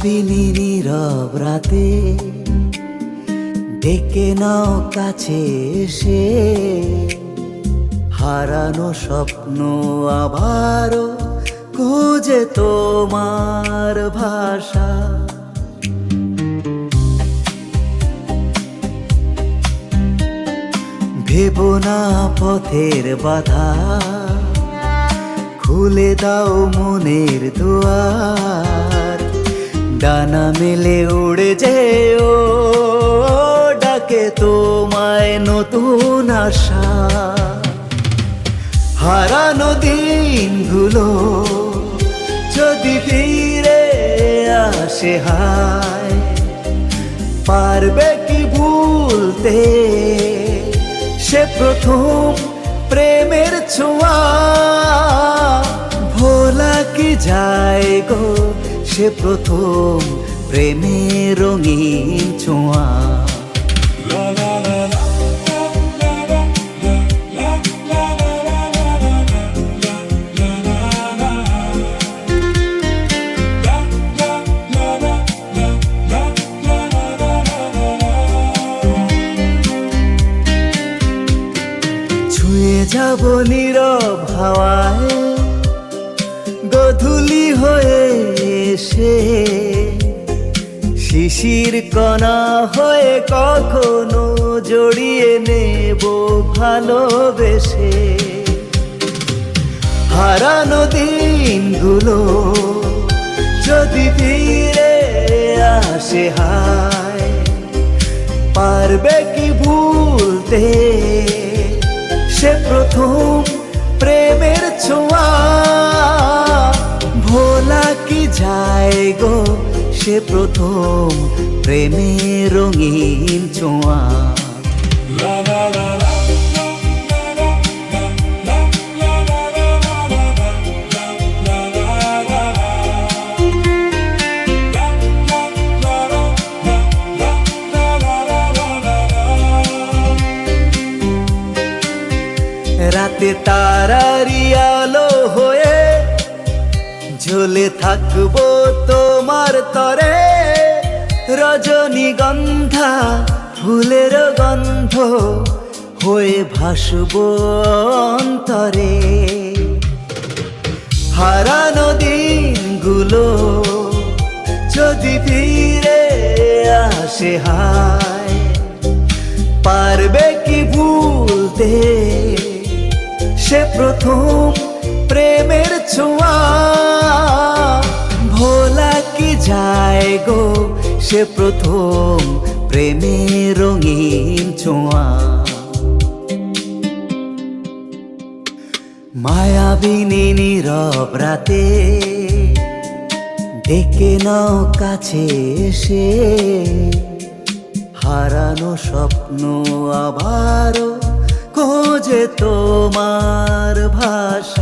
মায়াবিনী নীরব রাতে ডেকে নাও কাছে এসে, হারানো স্বপ্ন আবারও খুঁজে তোমার ভাষা। ভেবো না পথের বাধা, খুলে দাও মনের দুয়ার। ডানা মেলে উড়ে যেও, ডাকে তোমায় নতুন আশা। হারানো দিনগুলো যদি ফিরে আসে হায়, পারবে কি ভুলতে সে প্রথম প্রেমের ছোঁয়া। ভোলা কি যায় গো সে প্রথম প্রেমের রঙিন ছোঁয়া। ছুঁয়ে যাব নীরব হাওয়ায় গধূলি হয়ে এসে, শিশির কণা হয়ে কখনো জড়িয়ে নেব ভালোবেসে। হারানো দিনগুলো যদি ফিরে আসে হায়, পারবে কি ভুলতে সে প্রথম প্রেমের ছোঁয়া। ভোলা কি যায় গো সে প্রথম প্রেমের রঙিন ছোঁয়া। রাতে তারারি আলো হয়ে ঝুলে থাকবো তোমার তরে। রজনীগন্ধা ফুলের গন্ধ হয়ে ভাসবো অন্তরে। হারানো দিনগুলো যদি ফিরে আসে হায়, পারবে কি ভুলতে সে প্রথম প্রেমের ছোঁয়া। ভোলা কি যায় গো সে প্রথম প্রেমের রঙিন ছোঁয়া। মায়াবিনী নীরব রাতে ডেকে নাও কাছে এসে, হারানো স্বপ্ন আবারও খোঁজে তোমার ভাষা।